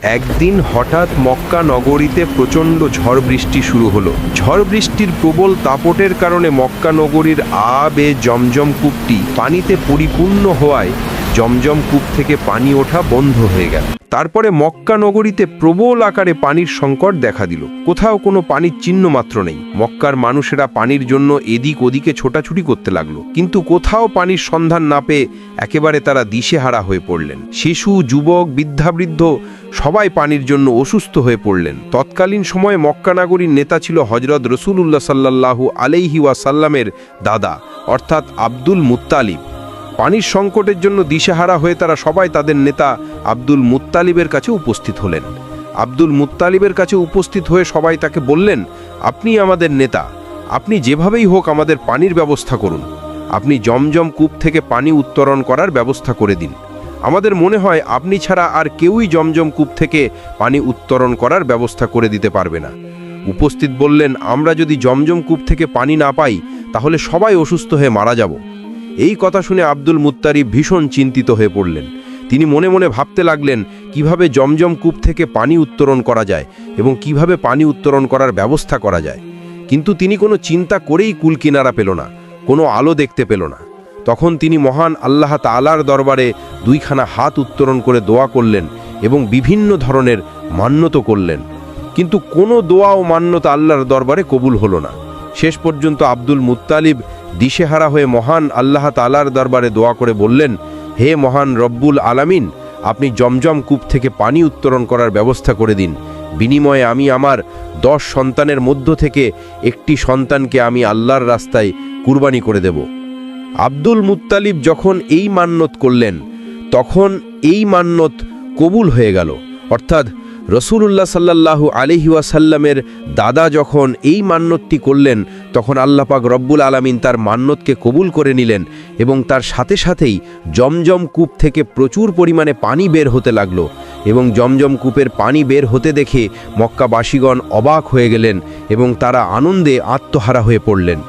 একদিন হঠাৎ মক্কা নগরীতে প্রচণ্ড ঝড় বৃষ্টি শুরু হলো। ঝড় বৃষ্টির প্রবল দাপটের কারণে মক্কা নগরীর আবে জমজম কূপটি পানিতে পরিপূর্ণ হওয়ায় জমজম কূপ থেকে পানি ওঠা বন্ধ হয়ে গেল। তারপরে মক্কা নগরীতে প্রবল আকারে পানির সংকট দেখা দিল। কোথাও কোনো পানির চিহ্ন মাত্র নেই। মক্কার মানুষেরা পানির জন্য এদিক ওদিকে ছোটাছুটি করতে লাগলো, কিন্তু কোথাও পানির সন্ধান না পেয়ে একেবারে তারা দিশেহারা হয়ে পড়লেন। শিশু, যুবক, বৃদ্ধাবৃদ্ধ সবাই পানির জন্য অসুস্থ হয়ে পড়লেন। তৎকালীন সময়ে মক্কা নগরীর নেতা ছিল হজরত রসুলুল্লাহ সাল্লাল্লাহু আলাইহি ওয়াসাল্লামের দাদা অর্থাৎ আব্দুল মুত্তালিব। পানির সংকটের জন্য দিশেহারা হয়ে তারা সবাই তাদের নেতা আব্দুল মুত্তালিবের কাছে উপস্থিত হলেন। আব্দুল মুত্তালিবের কাছে উপস্থিত হয়ে সবাই তাকে বললেন, আপনি আমাদের নেতা, আপনি যেভাবেই হোক আমাদের পানির ব্যবস্থা করুন। আপনি জমজম কূপ থেকে পানি উত্তোলন করার ব্যবস্থা করে দিন। আমাদের মনে হয় আপনি ছাড়া আর কেউই জমজম কূপ থেকে পানি উত্তোলন করার ব্যবস্থা করে দিতে পারবে না। উপস্থিত বললেন, আমরা যদি জমজম কূপ থেকে পানি না পাই তাহলে সবাই অসুস্থ হয়ে মারা যাব। এই কথা শুনে আব্দুল মুত্তালিব ভীষণ চিন্তিত হয়ে পড়লেন। তিনি মনে মনে ভাবতে লাগলেন কিভাবে জমজম কূপ থেকে পানি উত্তোলন করা যায় এবং কিভাবে পানি উত্তোলন করার ব্যবস্থা করা যায়। কিন্তু তিনি কোনো চিন্তা করেই কুল কিনারা পেল না, কোনো আলো দেখতে পেল না। তখন তিনি মহান আল্লাহ তাআলার দরবারে দুইখানা হাত উত্তোলন করে দোয়া করলেন এবং বিভিন্ন ধরনের মান্যত করলেন, কিন্তু কোনো দোয়া ও মান্যত আল্লাহর দরবারে কবুল হলো না। শেষ পর্যন্ত আব্দুল মুত্তালিব দিশেহারা হয়ে মহান আল্লাহ তাআলার দরবারে দোয়া করে বললেন, হে মহান রব্বুল আলামিন, আপনি জমজম কূপ থেকে পানি উত্তোলন করার ব্যবস্থা করে দিন। বিনিময়ে আমি আমার 10 সন্তানের মধ্য থেকে একটি সন্তানকে আমি আল্লাহর রাস্তায় কুরবানি করে দেব। আব্দুল মুত্তালিব যখন এই মান্যত করলেন তখন এই মান্যত কবুল হয়ে গেল। অর্থাৎ রসুলুল্লাহ সাল্লাল্লাহু আলাইহি ওয়াসাল্লামের দাদা যখন এই মান্যতটি করলেন তখন আল্লাহ পাক রব্বুল আলামিন তার মান্যতকে কবুল করে নিলেন এবং তার সাথে সাথেই জমজম কূপ থেকে প্রচুর পরিমাণে পানি বের হতে লাগলো এবং জমজম কূপের পানি বের হতে দেখে মক্কাবাসীগণ অবাক হয়ে গেলেন এবং তারা আনন্দে আত্মহারা হয়ে পড়লেন।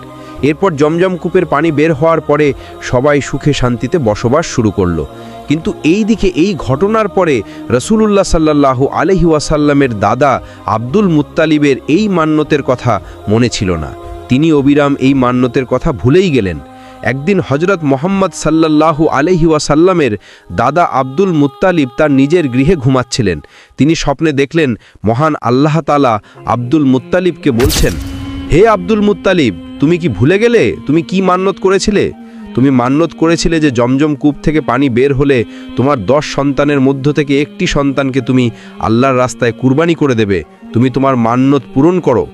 এরপর জমজম কূপের পানি বের হওয়ার পরে সবাই সুখে শান্তিতে বসবাস শুরু করলো। কিন্তু এই দিকে এই ঘটনার পরে রসুলুল্লাহ সাল্লাল্লাহু আলাইহি ওয়াসাল্লামের দাদা আব্দুল মুত্তালিবের এই মান্যতের কথা মনে ছিল না। তিনি অবিরাম এই মান্যতের কথা ভুলেই গেলেন। একদিন হজরত মুহাম্মদ সাল্লাল্লাহু আলাইহি ওয়াসাল্লামের দাদা আব্দুল মুত্তালিব তার নিজের গৃহে ঘুমাচ্ছিলেন। তিনি স্বপ্নে দেখলেন মহান আল্লাহ তাআলা আব্দুল মুত্তালিবকে বলছেন, হে আব্দুল মুত্তালিব, তুমি কি ভুলে গেলে তুমি কি মান্যত করেছিলে? তুমি মান্যত করেছিলে যে জমজম কূপ থেকে পানি বের হলে তোমার 10 সন্তানের মধ্য থেকে একটি সন্তানকে তুমি আল্লাহর রাস্তায় কুরবানি করে দেবে। তুমি তোমার মান্যত পূরণ করো।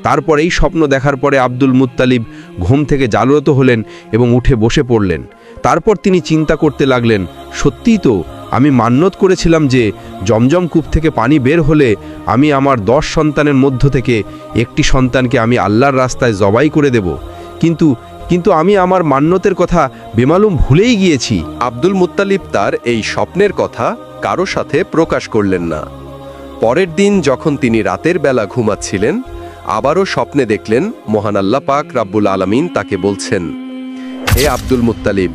তারপর এই স্বপ্ন দেখার পরে আব্দুল মুত্তালিব ঘুম থেকে জাগ্রত হলেন এবং উঠে বসে পড়লেন। তারপর তিনি চিন্তা করতে লাগলেন, সত্যিই তো আমি মান্যত করেছিলাম যে জমজম কূপ থেকে পানি বের হলে আমি আমার 10 সন্তানের মধ্য থেকে একটি সন্তানকে আমি আল্লাহর রাস্তায় জবাই করে দেব, কিন্তু আমি আমার মান্যতের কথা বেমালুম ভুলেই গিয়েছি। আব্দুল মুত্তালিব তার এই স্বপ্নের কথা কারো সাথে প্রকাশ করলেন না। পরের দিন যখন তিনি রাতের বেলা ঘুমাচ্ছিলেন আবারও স্বপ্নে দেখলেন মহান আল্লাহ পাক রাব্বুল আলামিন তাকে বলছেন, হে আব্দুল মুত্তালিব,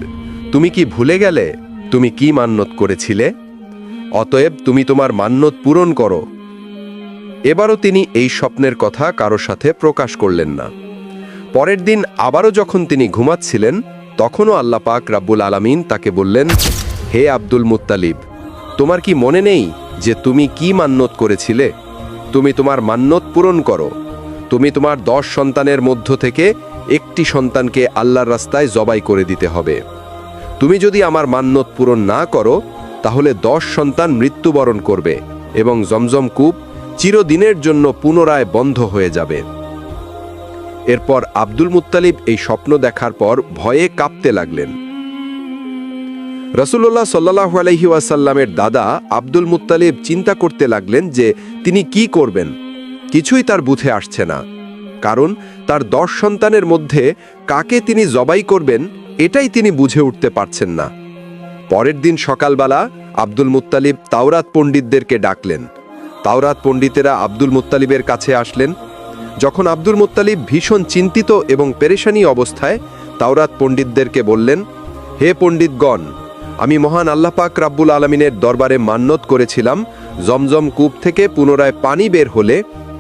তুমি কি ভুলে গেলে তুমি কি মান্যত করেছিলে? অতএব তুমি তোমার মান্যত পূরণ করো। এবারও তিনি এই স্বপ্নের কথা কারো সাথে প্রকাশ করলেন না। পরের দিন আবারও যখন তিনি ঘুমাচ্ছিলেন তখনও আল্লাহ পাক রাব্বুল আলামিন তাকে বললেন, হে আব্দুল মুত্তালিব, তোমার কি মনে নেই যে তুমি কি মান্যত করেছিলে? তুমি তোমার মান্যত পূরণ করো। তুমি তোমার 10 সন্তানের মধ্য থেকে একটি সন্তানকে আল্লাহর রাস্তায় জবাই করে দিতে হবে। তুমি যদি আমার মান্যত পূরণ না করো তাহলে 10 সন্তান মৃত্যুবরণ করবে এবং জমজম কূপ চিরদিনের জন্য পুনরায় বন্ধ হয়ে যাবে। এরপর আব্দুল মুত্তালিব এই স্বপ্ন দেখার পর ভয়ে কাঁপতে লাগলেন। রাসূলুল্লাহ সাল্লাল্লাহু আলাইহি ওয়াসাল্লামের দাদা আব্দুল মুত্তালিব চিন্তা করতে লাগলেন যে তিনি কি করবেন। কিছুই তার বুঝে আসছে না, কারণ তার 10 সন্তানের মধ্যে কাকে তিনি জবাই করবেন এটাই তিনি বুঝে উঠতে পারছেন না। পরের দিন সকালবেলা আব্দুল মুত্তালিব তাওরাত পণ্ডিতদেরকে ডাকলেন। তাওরাত পণ্ডিতেরা আব্দুল মুত্তালিবের কাছে আসলেন। যখন আব্দুল মুত্তালিব ভীষণ চিন্তিত এবং পেরেশানি অবস্থায় তাওরাত পণ্ডিতদেরকে বললেন, হে পণ্ডিতগণ, আমি মহান আল্লাহ পাক রাব্বুল আলামিনের দরবারে মান্যত করেছিলাম জমজম কূপ থেকে পুনরায় পানি বের হলে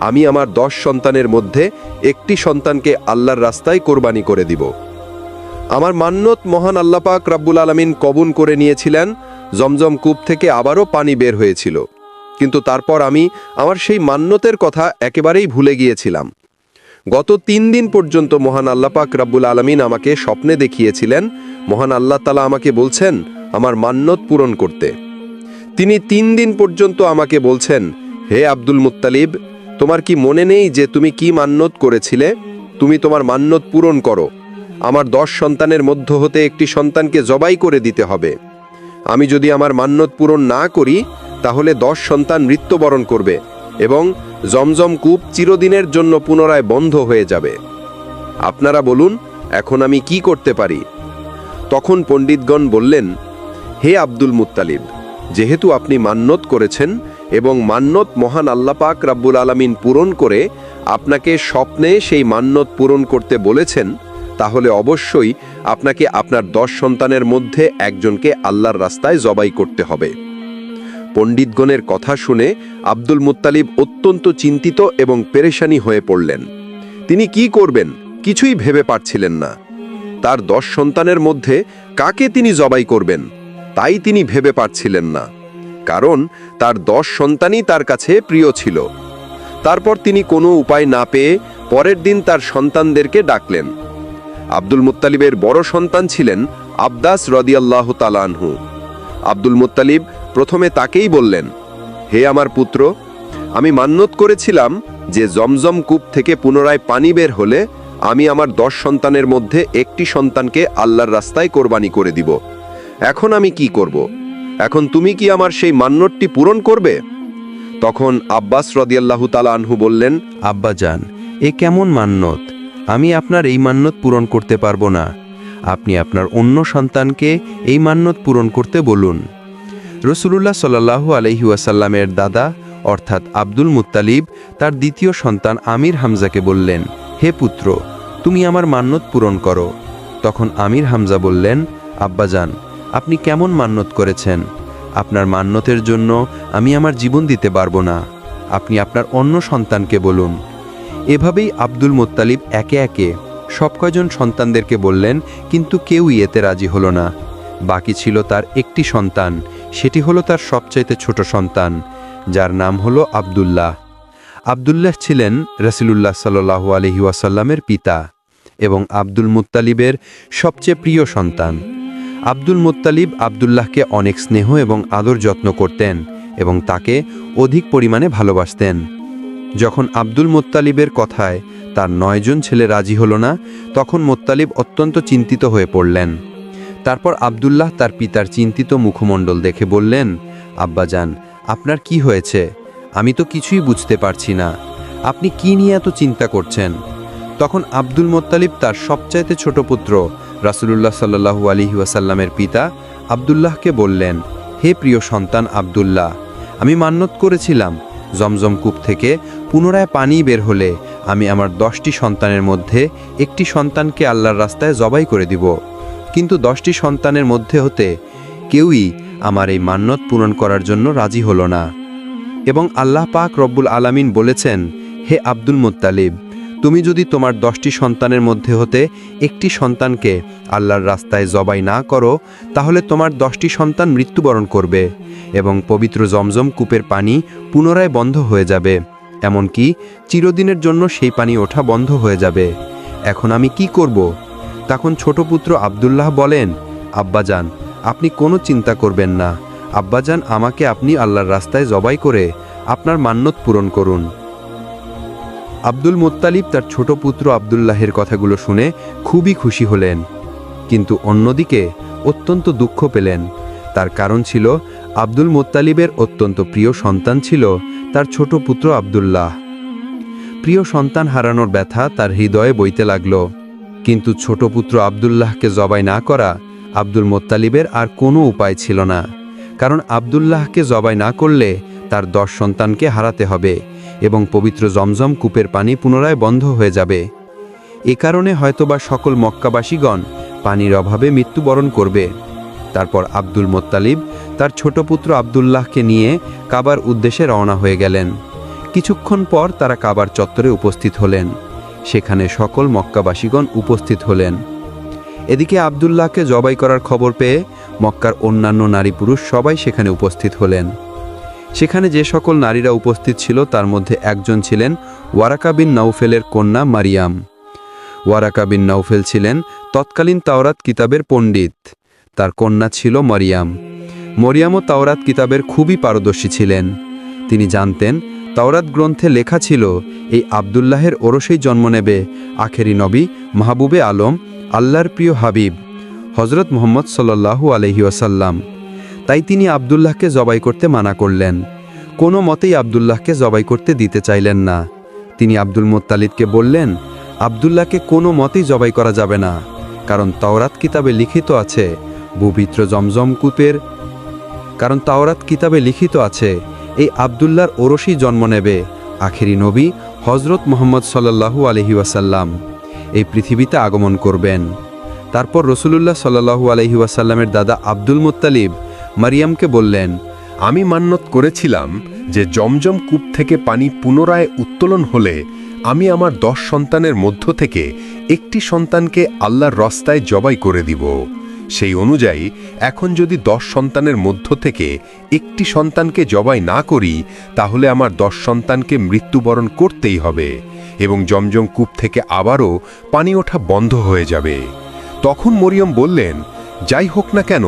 আমি আমার 10 সন্তানের মধ্যে একটি সন্তানকে আল্লাহর রাস্তায় কোরবানি করে দিব। আমার মান্যত মহান আল্লাহ পাক রাব্বুল আলামিন কবুল করে নিয়েছিলেন। জমজম কূপ থেকে আবারও পানি বের হয়েছিল, কিন্তু তারপর আমি আমার সেই মান্যতের কথা একেবারেই ভুলে গিয়েছিলাম। গত 3 দিন পর্যন্ত মহান আল্লাহ পাক রাব্বুল আলামিন আমাকে স্বপ্নে দেখিয়েছিলেন। মহান আল্লাহ তাআলা আমাকে বলছেন আমার মান্যত পূরণ করতে। তিনি 3 দিন পর্যন্ত আমাকে বলছেন, হে আব্দুল মুত্তালিব, তোমার কি মনে নেই যে তুমি কি মান্যত করেছিলে? তুমি তোমার মান্যত পূরণ করো। আমার 10 সন্তানের মধ্য হতে একটি সন্তানকে জবাই করে দিতে হবে। আমি যদি আমার মান্যত পূরণ না করি তাহলে 10 সন্তান মৃত্যুবরণ করবে এবং জমজম কূপ চিরদিনের জন্য পুনরায় বন্ধ হয়ে যাবে। আপনারা বলুন, এখন আমি কি করতে পারি? তখন পণ্ডিতগণ বললেন, হে আব্দুল মুত্তালিব, যেহেতু আপনি মান্যত করেছেন এবং মান্যত মহান আল্লাহ পাক রাব্বুল আলামিন পূরণ করে আপনাকে স্বপ্নে সেই মান্যত পূরণ করতে বলেছেন, তাহলে অবশ্যই আপনাকে আপনার 10 সন্তানের মধ্যে একজনকে আল্লাহর রাস্তায় জবাই করতে হবে। পণ্ডিতগণের কথা শুনে আব্দুল মুত্তালিব অত্যন্ত চিন্তিত এবং পেরেশানি হয়ে পড়লেন। তিনি কি করবেন কিছুই ভেবে পারছিলেন না। তার 10 সন্তানের মধ্যে কাকে তিনি জবাই করবেন তাই তিনি ভেবে পারছিলেন না, কারণ তার 10 সন্তানই তার কাছে প্রিয় ছিল। তারপর তিনি কোনো উপায় না পেয়ে পরের দিন তার সন্তানদেরকে ডাকলেন। আব্দুল মুত্তালিবের বড় সন্তান ছিলেন আব্বাস রাদিয়াল্লাহু তাআলা আনহু। আব্দুল মুত্তালিব প্রথমে তাকেই বললেন, হে আমার পুত্র, আমি মান্যত করেছিলাম যে জমজম কূপ থেকে পুনরায় পানি বের হলে আমি আমার 10 সন্তানের মধ্যে একটি সন্তানকে আল্লাহর রাস্তায় কোরবানি করে দিব। এখন আমি কি করব? এখন তুমি কি আমার সেই মান্যতটি পূরণ করবে? তখন আব্বাস রাদিয়াল্লাহু তাআলা আনহু বললেন, আব্বাজান, এ কেমন মান্যত? আমি আপনার এই মান্যত পূরণ করতে পারবো না। আপনি আপনার অন্য সন্তানকে এই মান্যত পূরণ করতে বলুন। রাসূলুল্লাহ সাল্লাল্লাহু আলাইহি ওয়াসাল্লামের দাদা অর্থাৎ আব্দুল মুত্তালিব তার দ্বিতীয় সন্তান আমির হামজাকে বললেন, হে পুত্র, তুমি আমার মান্যত পূরণ করো। তখন আমির হামজা বললেন, আব্বাজান, আপনি কেমন মান্যত করেছেন? আপনার মান্যতের জন্য আমি আমার জীবন দিতে পারবো না। আপনি আপনার অন্য সন্তানকে বলুন। এভাবেই আব্দুল মুত্তালিব একে একে সব কয়জন সন্তানদেরকে বললেন, কিন্তু কেউই এতে রাজি হলো না। বাকি ছিল তার একটি সন্তান, সেটি হলো তার সবচাইতে ছোট সন্তান, যার নাম হলো আব্দুল্লাহ। আব্দুল্লাহ ছিলেন রাসূলুল্লাহ সাল্লাল্লাহু আলাইহি ওয়াসাল্লামের পিতা এবং আব্দুল মুত্তালিবের সবচেয়ে প্রিয় সন্তান। আব্দুল মুত্তালিব আব্দুল্লাহকে অনেক স্নেহ এবং আদর যত্ন করতেন এবং তাকে অধিক পরিমাণে ভালোবাসতেন। যখন আব্দুল মুত্তালিবের কথায় তার 9 জন ছেলে রাজি হলো না, তখন মুত্তালিব অত্যন্ত চিন্তিত হয়ে পড়লেন। তারপর আব্দুল্লাহ তার পিতার চিন্তিত মুখমণ্ডল দেখে বললেন, আব্বাজান, আপনার কি হয়েছে? আমি তো কিছুই বুঝতে পারছি না। আপনি কি নিয়ে এত চিন্তা করছেন? তখন আব্দুল মুত্তালিব তার সবচাইতে ছোট পুত্র রাসূলুল্লাহ সাল্লাল্লাহু আলাইহি ওয়াসাল্লামের পিতা আব্দুল্লাহকে বললেন, হে প্রিয় সন্তান আব্দুল্লাহ, আমি মান্যত করেছিলাম জমজম কূপ থেকে পুনরায় পানি বের হলে আমি আমার 10টি সন্তানের মধ্যে একটি সন্তানকে আল্লাহর রাস্তায় জবাই করে দিব। কিন্তু 10টি সন্তানের মধ্যে হতে কেউই আমার এই মান্যত পূরণ করার জন্য রাজি হলো না। এবং আল্লাহ পাক রব্বুল আলামিন বলেছেন, হে আব্দুল মুত্তালিব, তুমি যদি তোমার 10টি সন্তানের মধ্যে হতে একটি সন্তানকে আল্লাহর রাস্তায় জবাই না করো, তাহলে তোমার 10টি সন্তান মৃত্যুবরণ করবে এবং পবিত্র জমজম কূপের পানি পুনরায় বন্ধ হয়ে যাবে, এমনকি চিরদিনের জন্য সেই পানি ওঠা বন্ধ হয়ে যাবে। এখন আমি কি করব? তখন ছোট পুত্র আব্দুল্লাহ বলেন, আব্বাজান, আপনি কোনো চিন্তা করবেন না। আব্বাজান, আমাকে আপনি আল্লাহর রাস্তায় জবাই করে আপনার মান্যত পূরণ করুন। আব্দুল মুত্তালিব তার ছোট পুত্র আব্দুল্লাহের কথাগুলো শুনে খুবই খুশি হলেন, কিন্তু অন্যদিকে অত্যন্ত দুঃখ পেলেন। তার কারণ ছিল আব্দুল মুত্তালিবের অত্যন্ত প্রিয় সন্তান ছিল তার ছোট পুত্র আব্দুল্লাহ। প্রিয় সন্তান হারানোর ব্যথা তার হৃদয়ে বইতে লাগল। কিন্তু ছোট পুত্র আব্দুল্লাহকে জবাই না করা আব্দুল মুত্তালিবের আর কোনো উপায় ছিল না, কারণ আব্দুল্লাহকে জবাই না করলে তার 10 সন্তানকে হারাতে হবে এবং পবিত্র জমজম কূপের পানি পুনরায় বন্ধ হয়ে যাবে। এ কারণে হয়তোবা সকল মক্কাবাসীগণ পানির অভাবে মৃত্যুবরণ করবে। তারপর আব্দুল মুত্তালিব তার ছোট পুত্র আব্দুল্লাহকে নিয়ে কাবার উদ্দেশ্যে রওনা হয়ে গেলেন। কিছুক্ষণ পর তারা কাবার চত্বরে উপস্থিত হলেন। সেখানে সকল মক্কাবাসীগণ উপস্থিত হলেন। এদিকে আব্দুল্লাহকে জবাই করার খবর পেয়ে মক্কার অন্যান্য নারী পুরুষ সবাই সেখানে উপস্থিত হলেন। সেখানে যে সকল নারীরা উপস্থিত ছিল তার মধ্যে একজন ছিলেন ওয়ারাকা বিন নৌফেলের কন্যা মারিয়াম। ওয়ারাকা বিন নৌফেল ছিলেন তৎকালীন তাওরাত কিতাবের পণ্ডিত। তার কন্যা ছিল মরিয়াম। মরিয়ামও তাওরাত কিতাবের খুবই পারদর্শী ছিলেন। তিনি জানতেন তাওরাত গ্রন্থে লেখা ছিল এই আব্দুল্লাহের ওরসেই জন্ম নেবে আখেরি নবী মাহবুবে আলম, আল্লাহর প্রিয় হাবিব হজরত মুহাম্মদ সাল্লাল্লাহু আলাইহি ওয়াসাল্লাম। তাই তিনি আব্দুল্লাহকে জবাই করতে মানা করলেন। কোনো মতেই আব্দুল্লাহকে জবাই করতে দিতে চাইলেন না। তিনি আব্দুল মুত্তালিবকে বললেন, আব্দুল্লাহকে কোনো মতেই জবাই করা যাবে না, কারণ তাওরাত কিতাবে লিখিত আছে পবিত্র জমজম কূপের তাওরাত কিতাবে লিখিত আছে এই আব্দুল্লাহর ওরসেই জন্ম নেবে আখেরি নবী হজরত মুহাম্মদ সাল্লাল্লাহু আলাইহি ওয়াসাল্লাম এই পৃথিবীতে আগমন করবেন। তারপর রাসূলুল্লাহ সাল্লাল্লাহু আলাইহি ওয়াসাল্লামের দাদা আব্দুল মুত্তালিব মারিয়ামকে বললেন, আমি মান্যত করেছিলাম যে জমজম কূপ থেকে পানি পুনরায় উত্তোলন হলে আমি আমার 10 সন্তানের মধ্য থেকে একটি সন্তানকে আল্লাহর রাস্তায় জবাই করে দিব। সেই অনুযায়ী এখন যদি 10 সন্তানের মধ্য থেকে একটি সন্তানকে জবাই না করি, তাহলে আমার 10 সন্তানকে মৃত্যুবরণ করতেই হবে এবং জমজম কূপ থেকে আবারও পানি ওঠা বন্ধ হয়ে যাবে। তখন মরিয়ম বললেন, যাই হোক না কেন,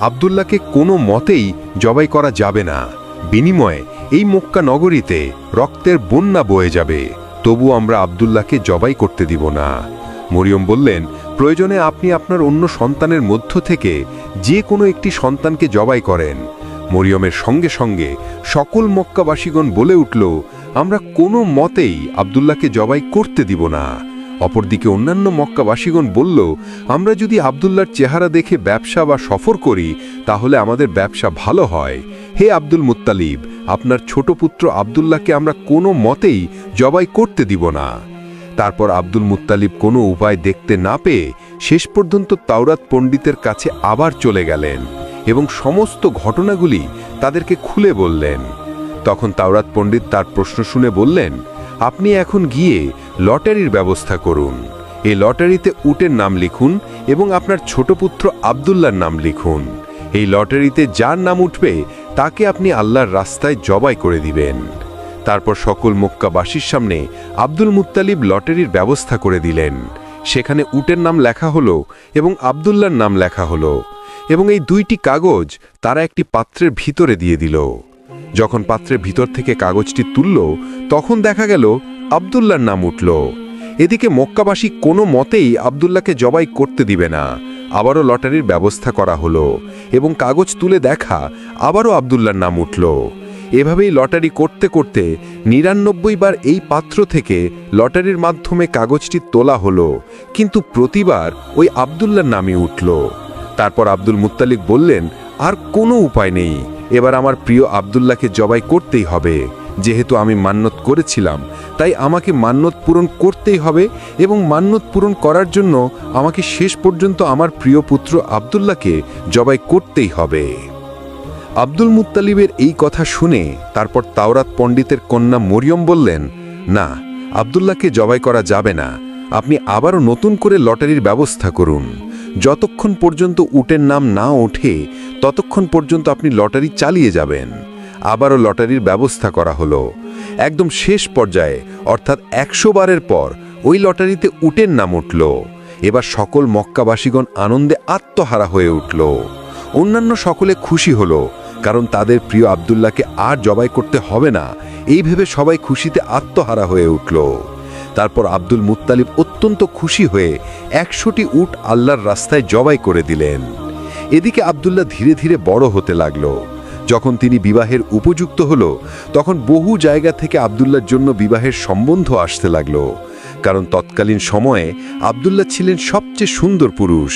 আব্দুল্লাহকে কোনো মতেই জবাই করা যাবে না। বিনিময়ে এই মক্কা নগরীতে রক্তের বন্যা বয়ে যাবে, তবু আমরা আব্দুল্লাহকে জবাই করতে দিব না। মরিয়ম বললেন, প্রয়োজনে আপনি আপনার অন্য সন্তানের মধ্য থেকে যে কোনো একটি সন্তানকে জবাই করেন। মরিয়মের সঙ্গে সঙ্গে সকল মক্কাবাসীগণ বলে উঠল, আমরা কোনো মতেই আব্দুল্লাহকে জবাই করতে দিব না। অপরদিকে অন্যান্য মক্কাবাসীগণ বলল, আমরা যদি আব্দুল্লাহর চেহারা দেখে ব্যবসা বা সফর করি তাহলে আমাদের ব্যবসা ভালো হয়। হে আব্দুল মুত্তালিব, আপনার ছোট পুত্র আব্দুল্লাহকে আমরা কোনো মতেই জবাই করতে দিব না। তারপর আব্দুল মুত্তালিব কোনো উপায় দেখতে না পেয়ে শেষ পর্যন্ত তাওরাত পণ্ডিতের কাছে আবার চলে গেলেন এবং সমস্ত ঘটনাগুলি তাদেরকে খুলে বললেন। তখন তাওরাত পণ্ডিত তার প্রশ্ন শুনে বললেন, আপনি এখন গিয়ে লটারির ব্যবস্থা করুন। এই লটারিতে উটের নাম লিখুন এবং আপনার ছোট পুত্র আব্দুল্লাহর নাম লিখুন। এই লটারিতে যার নাম উঠবে তাকে আপনি আল্লাহর রাস্তায় জবাই করে দিবেন। তারপর সকল মক্কাবাসীর সামনে আব্দুল মুত্তালিব লটারির ব্যবস্থা করে দিলেন। সেখানে উটের নাম লেখা হলো এবং আব্দুল্লাহর নাম লেখা হলো এবং এই 2টি কাগজ তারা একটি পাত্রের ভিতরে দিয়ে দিল। যখন পাত্রের ভিতর থেকে কাগজটি তুলল তখন দেখা গেল আব্দুল্লাহর নাম উঠল। এদিকে মক্কাবাসী কোনো মতেই আব্দুল্লাহকে জবাই করতে দিবে না। আবারও লটারির ব্যবস্থা করা হলো এবং কাগজ তুলে দেখা আবারও আব্দুল্লাহর নাম উঠল। এভাবেই লটারি করতে করতে 99 বার এই পাত্র থেকে লটারির মাধ্যমে কাগজটি তোলা হলো, কিন্তু প্রতিবার ওই আব্দুল্লাহর নামই উঠল। তারপর আব্দুল মুত্তালিব বললেন, আর কোনো উপায় নেই, এবার আমার প্রিয় আব্দুল্লাহকে জবাই করতেই হবে। যেহেতু আমি মান্যত করেছিলাম তাই আমাকে মান্যত পূরণ করতেই হবে এবং মান্যত পূরণ করার জন্য আমাকে শেষ পর্যন্ত আমার প্রিয় পুত্র আব্দুল্লাহকে জবাই করতেই হবে। আব্দুল মুত্তালিবের এই কথা শুনে তারপর তাওরাত পণ্ডিতের কন্যা মরিয়ম বললেন, না, আব্দুল্লাহকে জবাই করা যাবে না। আপনি আবারও নতুন করে লটারির ব্যবস্থা করুন। যতক্ষণ পর্যন্ত উটের নাম না ওঠে ততক্ষণ পর্যন্ত আপনি লটারি চালিয়ে যাবেন। আবারও লটারির ব্যবস্থা করা হলো। একদম শেষ পর্যায়ে অর্থাৎ 100 বারের পর ওই লটারিতে উটের নাম উঠল। এবার সকল মক্কাবাসীগণ আনন্দে আত্মহারা হয়ে উঠল। অন্যান্য সকলে খুশি হলো, কারণ তাদের প্রিয় আব্দুল্লাহকে আর জবাই করতে হবে না। এই ভেবে সবাই খুশিতে আত্মহারা হয়ে উঠল। তারপর আব্দুল মুত্তালিব অত্যন্ত খুশি হয়ে 100টি উট আল্লাহর রাস্তায় জবাই করে দিলেন। এদিকে আব্দুল্লাহ ধীরে ধীরে বড় হতে লাগল। যখন তিনি বিবাহের উপযুক্ত হল তখন বহু জায়গা থেকে আব্দুল্লাহর জন্য বিবাহের সম্বন্ধ আসতে লাগল, কারণ তৎকালীন সময়ে আব্দুল্লাহ ছিলেন সবচেয়ে সুন্দর পুরুষ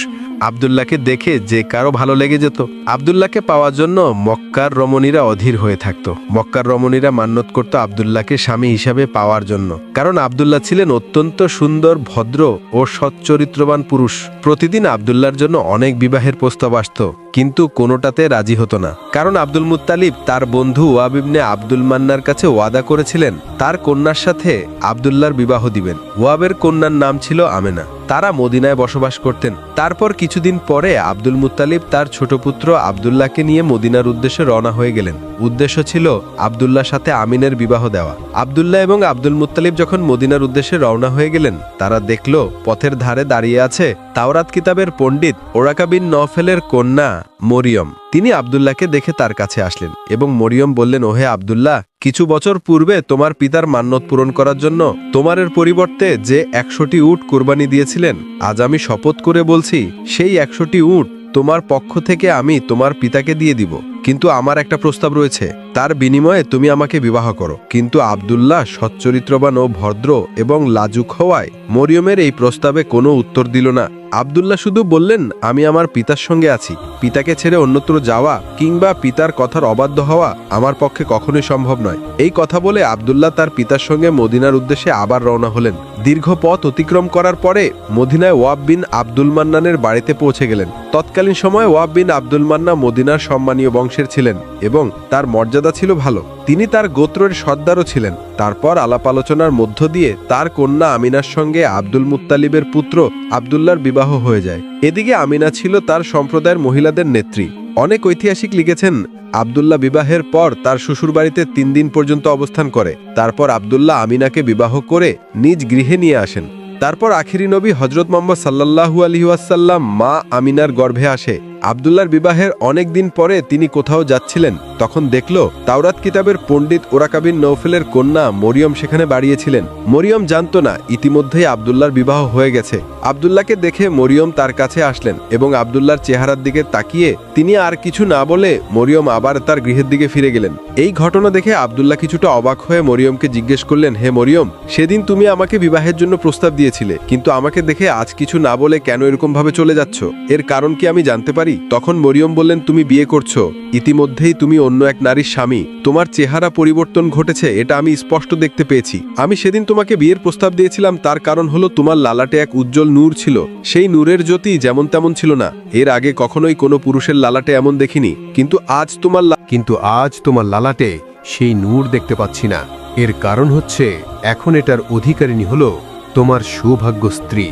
আব্দুল্লাহকে দেখে যে কারো ভালো লেগে যেত। আব্দুল্লাহকে পাওয়ার জন্য মক্কার রমণীরা অধীর হয়ে থাকত। মক্কার রমণীরা মান্যত করত আব্দুল্লাহকে স্বামী হিসাবে পাওয়ার জন্য, কারণ আব্দুল্লাহ ছিলেন অত্যন্ত সুন্দর, ভদ্র ও সচ্চরিত্রবান পুরুষ। প্রতিদিন আব্দুল্লাহর জন্য অনেক বিবাহের প্রস্তাব আসত, কিন্তু কোনোটাতে রাজি হতো না, কারণ আব্দুল মুত্তালিব তার বন্ধু ওয়াব ইবনে আব্দুল মান্নার কাছে ওয়াদা করেছিলেন তার কন্যার সাথে আব্দুল্লাহর বিবাহ দিবেন। ওয়াবের কন্যার নাম ছিল আমেনা। তারা মদিনায় বসবাস করতেন। তারপর কিছুদিন পরে আব্দুল মুত্তালিব তার ছোট পুত্র আব্দুল্লাহকে নিয়ে মদিনার উদ্দেশ্যে রওনা হয়ে গেলেন। উদ্দেশ্য ছিল আব্দুল্লাহর সাথে আমিনের বিবাহ দেওয়া। আব্দুল্লাহ এবং আব্দুল মুত্তালিব যখন মদিনার উদ্দেশ্যে রওনা হয়ে গেলেন, তারা দেখল পথের ধারে দাঁড়িয়ে আছে তাওরাত কিতাবের পণ্ডিত ওরাকা বিন নওফেলের কন্যা মরিয়ম। তিনি আব্দুল্লাহকে দেখে তার কাছে আসলেন এবং মরিয়ম বললেন, ওহে আব্দুল্লাহ, কিছু বছর পূর্বে তোমার পিতার মান্যত পূরণ করার জন্য তোমারের পরিবর্তে যে 100টি উট কুরবানি দিয়েছিলেন, আজ আমি শপথ করে বলছি সেই 100টি উট তোমার পক্ষ থেকে আমি তোমার পিতাকে দিয়ে দিব। কিন্তু আমার একটা প্রস্তাব রয়েছে, তার বিনিময়ে তুমি আমাকে বিবাহ করো। কিন্তু আব্দুল্লাহ সচ্চরিত্রবান ও ভদ্র এবং লাজুক হওয়ায় মরিয়মের এই প্রস্তাবে কোনো উত্তর দিল না। আব্দুল্লাহ শুধু বললেন, আমি আমার পিতার সঙ্গে আছি। পিতাকে ছেড়ে অন্যত্র যাওয়া কিংবা পিতার কথার অবাধ্য হওয়া আমার পক্ষে কখনোই সম্ভব নয়। এই কথা বলে আব্দুল্লাহ তার পিতার সঙ্গে মদিনার উদ্দেশ্যে আবার রওনা হলেন। দীর্ঘ পথ অতিক্রম করার পরে মদিনায় ওয়াব বিন আব্দুল মান্নানের বাড়িতে পৌঁছে গেলেন। তৎকালীন সময়ে ওয়াব বিন আব্দুল মান্না মদিনার সম্মানীয় বংশের ছিলেন এবং তার মর্যাদা ছিল ভালো। তিনি তার গোত্রের সর্দারও ছিলেন। তারপর আলাপ আলোচনার মধ্য দিয়ে তার কন্যা আমিনার সঙ্গে আব্দুল মুত্তালিবের পুত্র আব্দুল্লাহর বিবাহ হয়ে যায়। এদিকে আমিনা ছিল তার সম্প্রদায়ের মহিলাদের নেত্রী। অনেক ঐতিহাসিক লিখেছেন, আব্দুল্লাহ বিবাহের পর তার শ্বশুরবাড়িতে 3 দিন পর্যন্ত অবস্থান করে। তারপর আব্দুল্লাহ আমিনাকে বিবাহ করে নিজ গৃহে নিয়ে আসেন। তারপর আখিরি নবী হজরত মুহাম্মদ সাল্লাল্লাহু আলাইহি ওয়াসাল্লাম মা আমিনার গর্ভে আসে। আব্দুল্লাহর বিবাহের অনেক দিন পরে তিনি কোথাও যাচ্ছিলেন, তখন দেখল তাওরাত কিতাবের পণ্ডিত ওরাকা বিন নওফেলের কন্যা মরিয়ম সেখানে দাঁড়িয়েছিলেন। মরিয়ম জানত না ইতিমধ্যেই আব্দুল্লাহর বিবাহ হয়ে গেছে। আব্দুল্লাহকে দেখে মরিয়ম তার কাছে আসলেন এবং আব্দুল্লাহর চেহারার দিকে তাকিয়ে তিনি আর কিছু না বলে মরিয়ম আবার তার গৃহের দিকে ফিরে গেলেন। এই ঘটনা দেখে আব্দুল্লাহ কিছুটা অবাক হয়ে মরিয়মকে জিজ্ঞেস করলেন, হে মরিয়ম, সেদিন তুমি আমাকে বিবাহের জন্য প্রস্তাব দিয়েছিলে, কিন্তু আমাকে দেখে আজ কিছু না বলে কেন এরকম ভাবে চলে যাচ্ছ? এর কারণ কি আমি জানতে পারি? তখন মরিয়ম বললেন, তুমি বিয়ে করছো, ইতিমধ্যেই তুমি অন্য এক নারীর স্বামী। তোমার চেহারা পরিবর্তন ঘটেছে, এটা আমি স্পষ্ট দেখতে পেয়েছি। আমি সেদিন তোমাকে বিয়ের প্রস্তাব দিয়েছিলাম, তার কারণ হলো তোমার লালাটে এক উজ্জ্বল নূর ছিল। সেই নূরের জ্যোতি যেমন তেমন ছিল না। এর আগে কখনোই কোনো পুরুষের লালাটে এমন দেখিনি, কিন্তু আজ তোমার লালাটে সেই নূর দেখতে পাচ্ছি না। এর কারণ হচ্ছে এখন এটার অধিকারিণী হলো তোমার সৌভাগ্য স্ত্রী।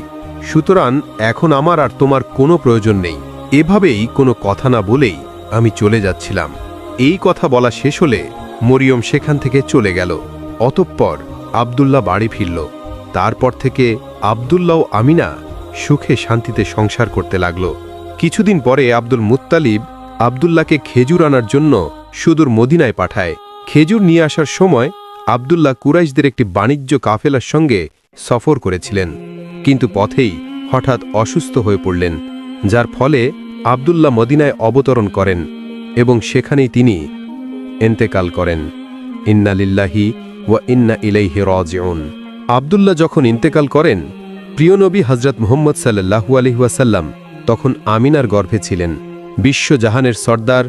সুতরাং এখন আমার আর তোমার কোনো প্রয়োজন নেই। এভাবেই কোনো কথা না বলেই আমি চলে যাচ্ছিলাম। এই কথা বলা শেষ হলে মরিয়ম সেখান থেকে চলে গেল। অতঃপর আব্দুল্লাহ বাড়ি ফিরল। তারপর থেকে আব্দুল্লাহ ও আমিনা সুখে শান্তিতে সংসার করতে লাগল। কিছুদিন পরে আব্দুল মুত্তালিব আব্দুল্লাহকে খেজুর আনার জন্য সুদূর মদিনায় পাঠায়। খেজুর নিয়ে আসার সময় আব্দুল্লাহ কুরাইশদের একটি বাণিজ্য কাফেলার সঙ্গে সফর করেছিলেন, কিন্তু পথেই হঠাৎ অসুস্থ হয়ে পড়লেন, যার ফলে আব্দুল্লাহ মদিনায় অবতরণ করেন এবং সেখানেই তিনি ইন্তেকাল করেন। ইন্না লিল্লাহি ওয়া ইন্না ইলাইহি রাজিউন। আব্দুল্লাহ যখন ইন্তেকাল করেন, প্রিয় নবী হযরত মুহাম্মদ সাল্লাল্লাহু আলাইহি ওয়াসাল্লাম তখন আমিনার গর্ভে ছিলেন। বিশ্বজাহানের সর্দার,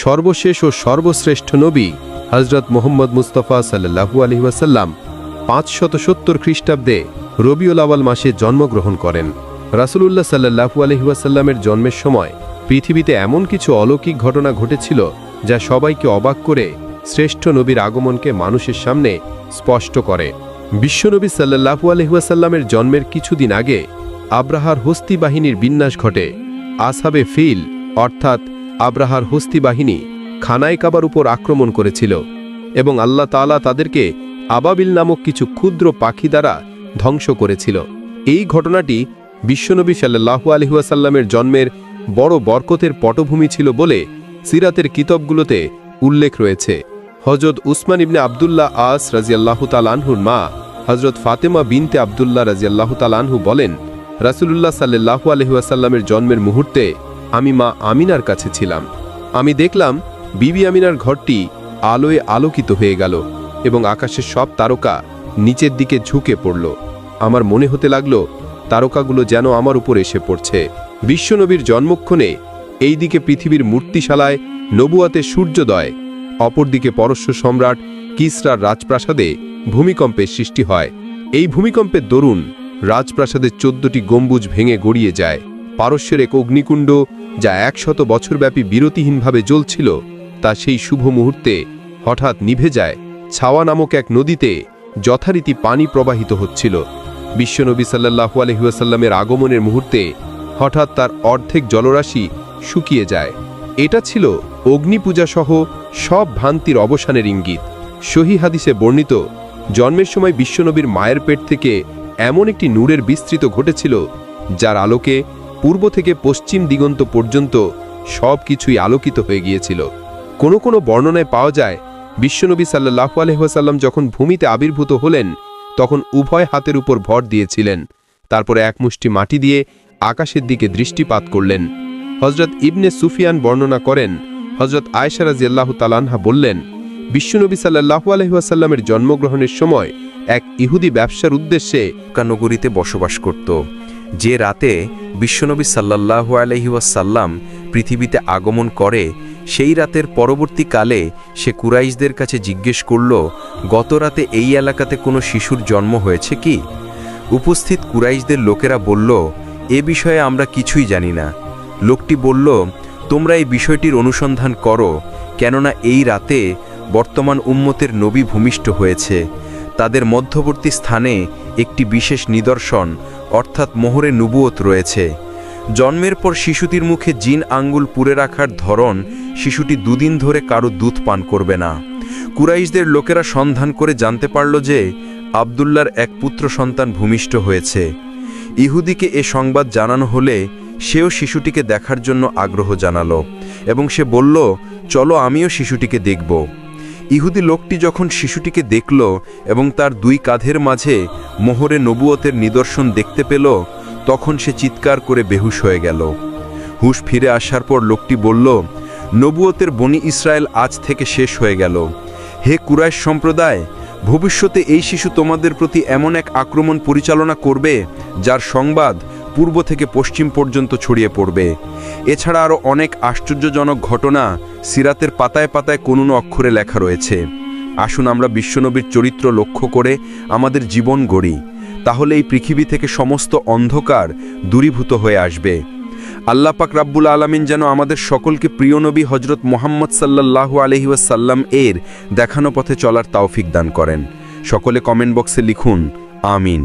সর্বশেষ ও সর্বশ্রেষ্ঠ নবী হযরত মুহাম্মদ মুস্তাফা সাল্লাল্লাহু আলাইহি ওয়াসাল্লাম 570 খ্রিস্টাব্দে রবিউল আউয়াল মাসে জন্মগ্রহণ করেন। রাসূলুল্লাহ সাল্লাল্লাহু আলাইহি ওয়াসাল্লামের জন্মের সময় পৃথিবীতে এমন কিছু অলৌকিক ঘটনা ঘটেছিল যা সবাইকে অবাক করে শ্রেষ্ঠ নবীর আগমনকে মানুষের সামনে স্পষ্ট করে। বিশ্বনবী সাল্লাল্লাহু আলাইহি ওয়াসাল্লামের জন্মের কিছুদিন আগে আব্রাহার হস্তি বাহিনীর বিন্যাস ঘটে। আসহাবে ফিল অর্থাৎ আব্রাহার হস্তি বাহিনী খানায় কাবার উপর আক্রমণ করেছিল এবং আল্লাহ তাআলা তাদেরকে আবাবিল নামক কিছু ক্ষুদ্র পাখি দ্বারা ধ্বংস করেছিল। এই ঘটনাটি বিশ্বনবী সাল্লাল্লাহু আলাইহি ওয়াসাল্লামের জন্মের বড় বরকতের পটভূমি ছিল বলে সিরাতের কিতাবগুলোতে উল্লেখ রয়েছে। হযরত উসমান ইবনে আব্দুল্লাহ আস রাদিয়াল্লাহু তাআলা আনহুর মা হযরত ফাতেমা বিনতে আব্দুল্লাহ রাদিয়াল্লাহু তাআলা আনহু বলেন, রাসূলুল্লাহ সাল্লাল্লাহু আলাইহি ওয়াসাল্লামের জন্মের মুহূর্তে আমি মা আমিনার কাছে ছিলাম। আমি দেখলাম বিবি আমিনার ঘরটি আলোয় আলোকিত হয়ে গেল এবং আকাশের সব তারকা নিচের দিকে ঝুঁকে পড়ল। আমার মনে হতে লাগলো তারকাগুলো যেন আমার উপর এসে পড়ছে। বিশ্বনবীর জন্মক্ষণে এই দিকে পৃথিবীর মূর্তিশালায় নবুয়াতের সূর্যোদয়, অপরদিকে পরশ্য সম্রাট কিসরার রাজপ্রাসাদে ভূমিকম্পের সৃষ্টি হয়। এই ভূমিকম্পের দরুন রাজপ্রাসাদের 14টি গম্বুজ ভেঙে গড়িয়ে যায়। পারস্যের এক অগ্নিকুণ্ড, যা 100 বছরব্যাপী বিরতিহীনভাবে জ্বলছিল, তা সেই শুভ মুহূর্তে হঠাৎ নিভে যায়। ছাওয়া নামক এক নদীতে যথারীতি পানি প্রবাহিত হচ্ছিল। বিশ্বনবী সাল্লাল্লাহু আলাইহি ওয়াসাল্লামের আগমনের মুহূর্তে হঠাৎ তার অর্ধেক জলরাশি শুকিয়ে যায়। এটা ছিল অগ্নিপূজা সহ সব ভ্রান্তির অবসানের ইঙ্গিত। সহিহ হাদিসে বর্ণিত, জন্মের সময় বিশ্বনবীর মায়ের পেট থেকে এমন একটি নূরের বিস্তৃত ঘটেছিল, যার আলোকে পূর্ব থেকে পশ্চিম দিগন্ত পর্যন্ত সব কিছুই আলোকিত হয়ে গিয়েছিল। কোনো কোনো বর্ণনায় পাওয়া যায়, বিশ্বনবী সাল্লাল্লাহু আলাইহি ওয়াসাল্লাম যখন ভূমিতে আবির্ভূত হলেন, তখন উভয় হাতের উপর ভর দিয়েছিলেন। তারপরে এক মুষ্টি মাটি দিয়ে আকাশের দিকে দৃষ্টিপাত করলেন। হযরত ইবনে সুফিয়ান বর্ণনা করেন, হযরত আয়েশা রাদিয়াল্লাহু তাআলা আনহা বললেন, বিশ্বনবী সাল্লাল্লাহু আলাইহি ওয়াসাল্লামের জন্মগ্রহণের সময় এক ইহুদি ব্যবসার উদ্দেশ্যে মক্কা নগরীতে বসবাস করত। যে রাতে বিশ্বনবী সাল্লাল্লাহু আলাইহি ওয়াসাল্লাম পৃথিবীতে আগমন করে, সেই রাতের পরবর্তীকালে সে কুরাইশদের কাছে জিজ্ঞেস করল, গত রাতে এই এলাকাতে কোনো শিশুর জন্ম হয়েছে কি? উপস্থিত কুরাইশদের লোকেরা বলল, এ বিষয়ে আমরা কিছুই জানি না। লোকটি বলল, তোমরা এই বিষয়টির অনুসন্ধান করো, কেননা এই রাতে বর্তমান উম্মতের নবী ভূমিষ্ঠ হয়েছে। তাদের মধ্যবর্তী স্থানে একটি বিশেষ নিদর্শন অর্থাৎ মোহরে নবুয়ত রয়েছে। জন্মের পর শিশুটির মুখে জিন আঙ্গুল পুরে রাখার ধরন, শিশুটি 2 দিন ধরে কারো দুধ পান করবে না। কুরাইশদের লোকেরা সন্ধান করে জানতে পারল যে আবদুল্লাহর এক পুত্র সন্তান ভূমিষ্ঠ হয়েছে। ইহুদিকে এ সংবাদ জানানো হলে সেও শিশুটিকে দেখার জন্য আগ্রহ জানালো এবং সে বলল, চলো আমিও শিশুটিকে দেখব। ইহুদি লোকটি যখন শিশুটিকে দেখল এবং তার 2 কাঁধের মাঝে মোহরে নবুয়তের নিদর্শন দেখতে পেল, তখন সে চিৎকার করে বেহুশ হয়ে গেল। হুশ ফিরে আসার পর লোকটি বলল, নবুয়তের বনি ইসরায়েল আজ থেকে শেষ হয়ে গেল। হে কুরাইশ সম্প্রদায়, ভবিষ্যতে এই শিশু তোমাদের প্রতি এমন এক আক্রমণ পরিচালনা করবে, যার সংবাদ পূর্ব থেকে পশ্চিম পর্যন্ত ছড়িয়ে পড়বে। এছাড়া আরও অনেক আশ্চর্যজনক ঘটনা সিরাতের পাতায় পাতায় কোনো অক্ষরে লেখা রয়েছে। আসুন আমরা বিশ্বনবীর চরিত্র লক্ষ্য করে আমাদের জীবন গড়ি, তাহলে এই পৃথিবী থেকে সমস্ত অন্ধকার দূরীভূত হয়ে আসবে। আল্লাহ পাক রাব্বুল আলামিন যেন আমাদের সকলকে প্রিয় নবী হযরত মুহাম্মদ সাল্লাল্লাহু আলাইহি ওয়াসাল্লাম এর দেখানো পথে চলার তৌফিক দান করেন। সকলে কমেন্ট বক্সে লিখুন, আমিন।